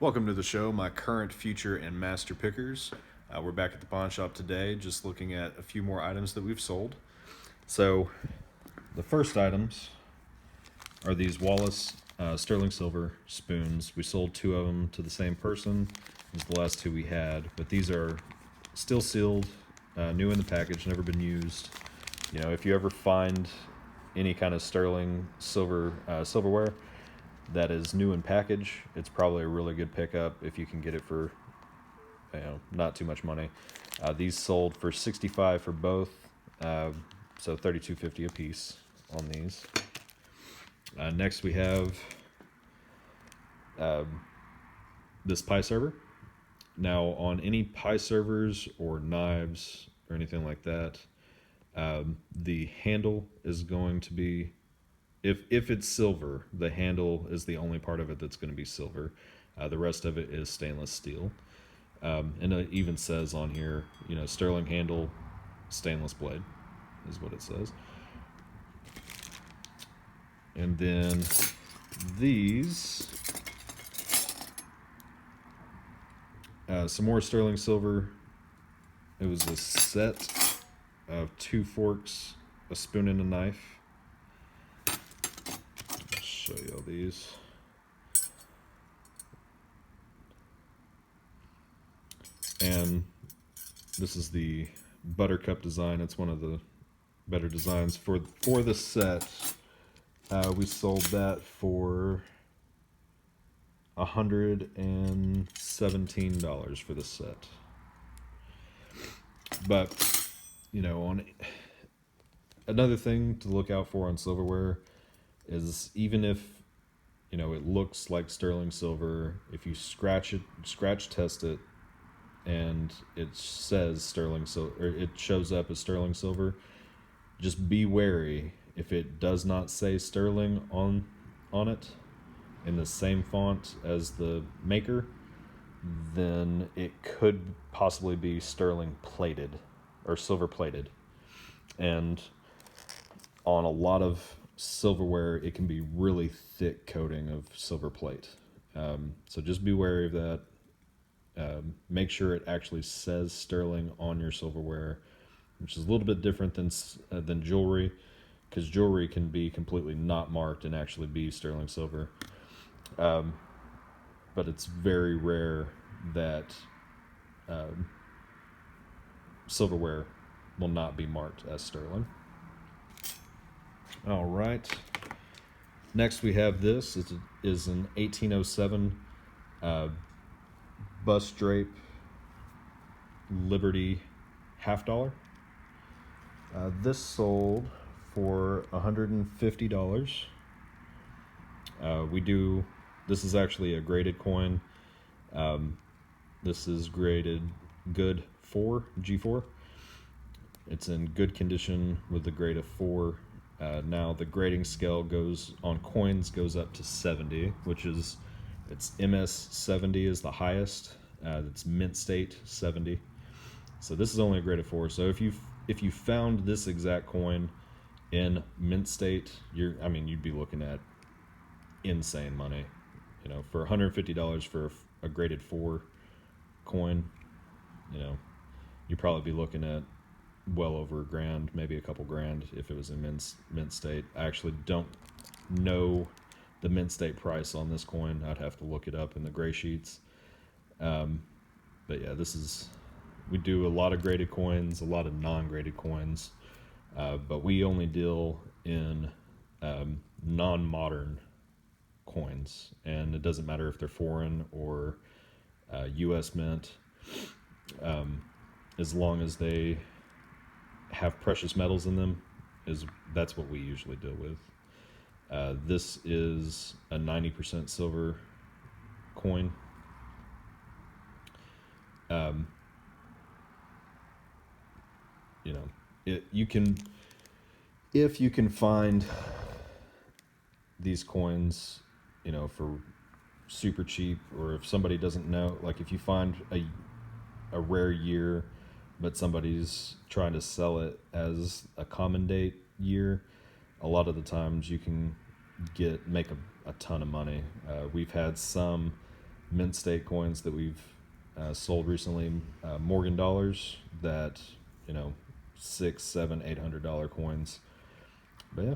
Welcome to the show, my current, future, and master pickers. We're back at the pawn shop today, just looking at a few more items that we've sold. So, the first items are these Wallace sterling silver spoons. We sold two of them to the same person as the last two we had, but these are still sealed, new in the package, never been used. You know, if you ever find any kind of sterling silverware that is new in package, it's probably a really good pickup if you can get it for, not too much money. These sold for $65 for both, so $32.50 a piece on these. Next we have this pie server. Now on any pie servers or knives or anything like that, the handle is going to be, if it's silver, the handle is the only part of it that's going to be silver. The rest of it is stainless steel. And it even says on here, sterling handle, stainless blade is what it says. And then these, some more sterling silver. It was a set of 2 forks, a spoon, and a knife. I'll show you all these. And this is the buttercup design. It's one of the better designs for the set. We sold that for $117 for the set. But on another thing to look out for on silverware is, even if it looks like sterling silver, if you scratch test it, and it says sterling silver, or it shows up as sterling silver, just be wary. If it does not say sterling on it in the same font as the maker, then it could possibly be sterling plated or silver plated. And on a lot of silverware, it can be really thick coating of silver plate. So just be wary of that. Make sure it actually says sterling on your silverware, which is a little bit different than jewelry, because jewelry can be completely not marked and actually be sterling silver. But it's very rare that silverware will not be marked as sterling. All right. Next we have this. It is an 1807 bust drape Liberty $50. This sold for $150. This is actually a graded coin. This is graded good 4, G4. It's in good condition with the grade of 4. Now the grading scale on coins goes up to 70, which is, it's MS 70 is the highest. It's mint state 70. So this is only a grade of 4. So if you found this exact coin in mint state, you'd be looking at insane money. For $150 for a graded 4 coin, you'd probably be looking at well over $1,000, maybe a couple grand if it was in mint state. I actually don't know the mint state price on this coin. I'd have to look it up in the gray sheets. But yeah, we do a lot of graded coins, a lot of non-graded coins, but we only deal in non-modern coins, and it doesn't matter if they're foreign or U.S. mint, as long as they have precious metals in them. That's what we usually deal with. This is a 90% silver coin. If you can find these coins, for super cheap, or if somebody doesn't know, like if you find a rare year, but somebody's trying to sell it as a common date year, a lot of the times you can make a ton of money. We've had some mint state coins that we've sold recently, Morgan dollars that, you know, $600, $700, $800 coins. But yeah,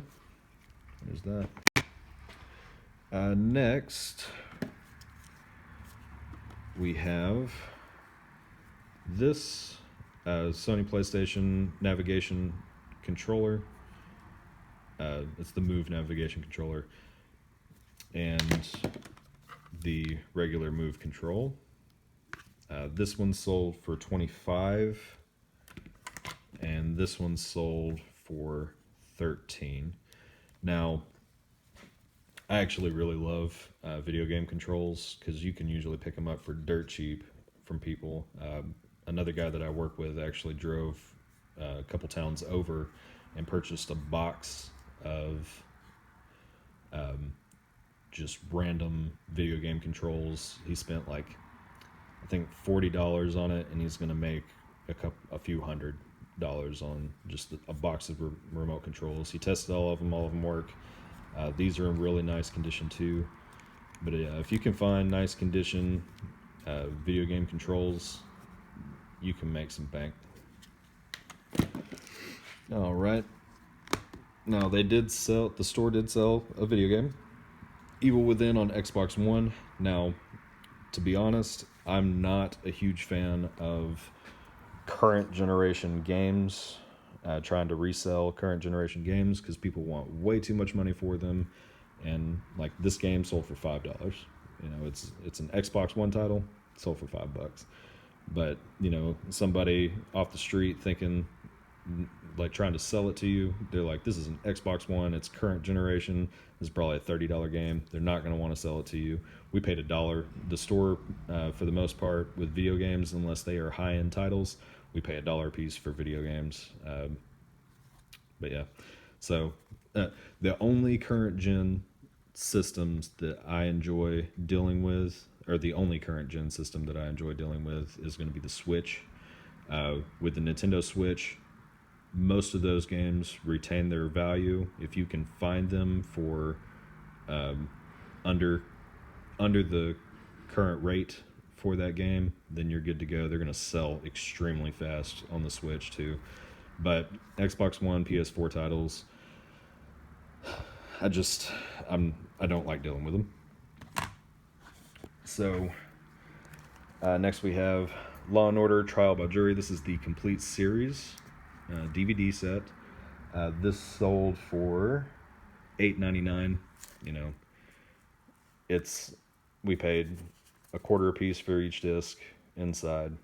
there's that. Next, we have this Sony PlayStation navigation controller. It's the Move navigation controller and the regular Move control. This one sold for $25, and this one sold for $13. Now, I actually really love video game controls because you can usually pick them up for dirt cheap from people. Another guy that I work with actually drove a couple towns over and purchased a box of just random video game controls. He spent like, I think, $40 on it, and he's going to make a few $100 on just a box of remote controls. He tested all of them work. These are in really nice condition too. But if you can find nice condition video game controls, you can make some bank. All right. Now the store did sell a video game, Evil Within, on Xbox One. Now, to be honest, I'm not a huge fan of current generation games, trying to resell current generation games because people want way too much money for them. And like, this game sold for $5. You know, it's an Xbox One title, sold for $5. But, you know, somebody off the street thinking, like, trying to sell it to you, they're like, this is an Xbox One, it's current generation, this is probably a $30 game. They're not going to want to sell it to you. We paid $1. The store, for the most part, with video games, unless they are high-end titles, we pay $1 a piece for video games. But yeah, so the only current gen systems that I enjoy dealing with, or the only current gen system that I enjoy dealing with, is going to be the Switch. With the Nintendo Switch, most of those games retain their value if you can find them for under the current rate for that game. Then you're good to go. They're going to sell extremely fast on the Switch too. But Xbox One, PS4 titles, I don't like dealing with them. So next we have Law and Order Trial by Jury. This is the complete series DVD set. This sold for $8.99. You know, we paid $0.25 a piece for each disc inside.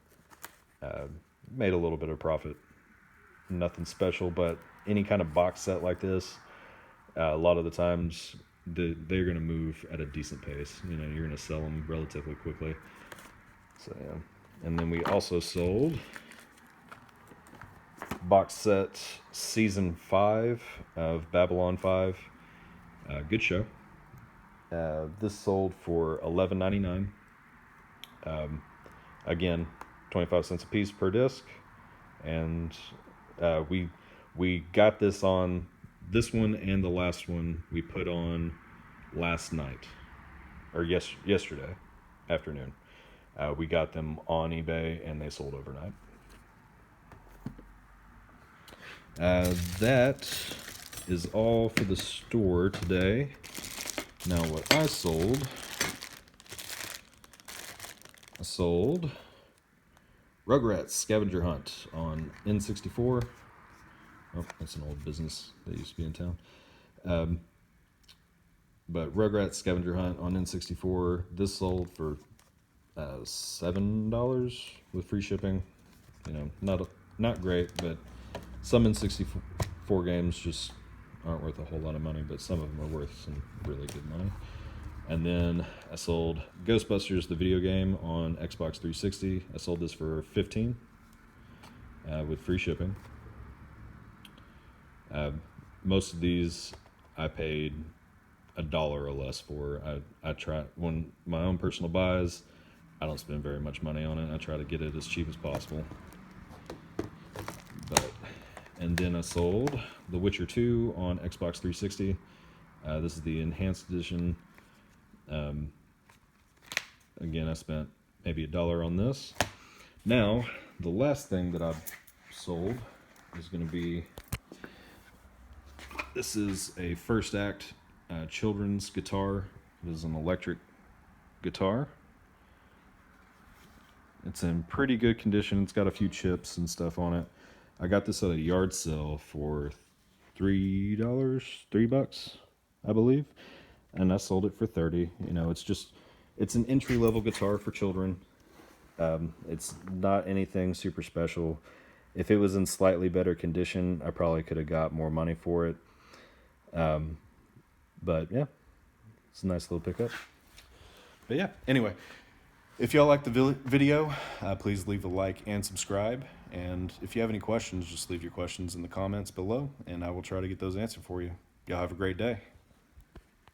Made a little bit of profit. Nothing special, but any kind of box set like this, a lot of the times they're going to move at a decent pace. You know, you're going to sell them relatively quickly. So yeah. And then we also sold box set season 5 of Babylon 5. Good show. This sold for $11.99. Again, 25 cents a piece per disc. And we got this on, this one and the last one we put on last night, or yesterday afternoon. We got them on eBay and they sold overnight. That is all for the store today. Now what I sold Rugrats Scavenger Hunt on N64. Oh, that's an old business that used to be in town. But Rugrats Scavenger Hunt on N64, this sold for $7 with free shipping. You know, not great, but some N64 games just aren't worth a whole lot of money, but some of them are worth some really good money. And then I sold Ghostbusters, the video game, on Xbox 360. I sold this for $15 with free shipping. Most of these I paid $1 or less for. I try, when my own personal buys, I don't spend very much money on it. I try to get it as cheap as possible. And then I sold The Witcher 2 on Xbox 360. This is the enhanced edition. Again, I spent maybe $1 on this. Now, the last thing that I've sold is going to be, this is a First Act children's guitar. It is an electric guitar. It's in pretty good condition. It's got a few chips and stuff on it. I got this at a yard sale for $3, $3, I believe, and I sold it for 30. You know, it's an entry-level guitar for children. It's not anything super special. If it was in slightly better condition, I probably could have got more money for it. But yeah, it's a nice little pickup. But yeah, anyway, if y'all like the video, please leave a like and subscribe. And if you have any questions, just leave your questions in the comments below, and I will try to get those answered for you. Y'all have a great day.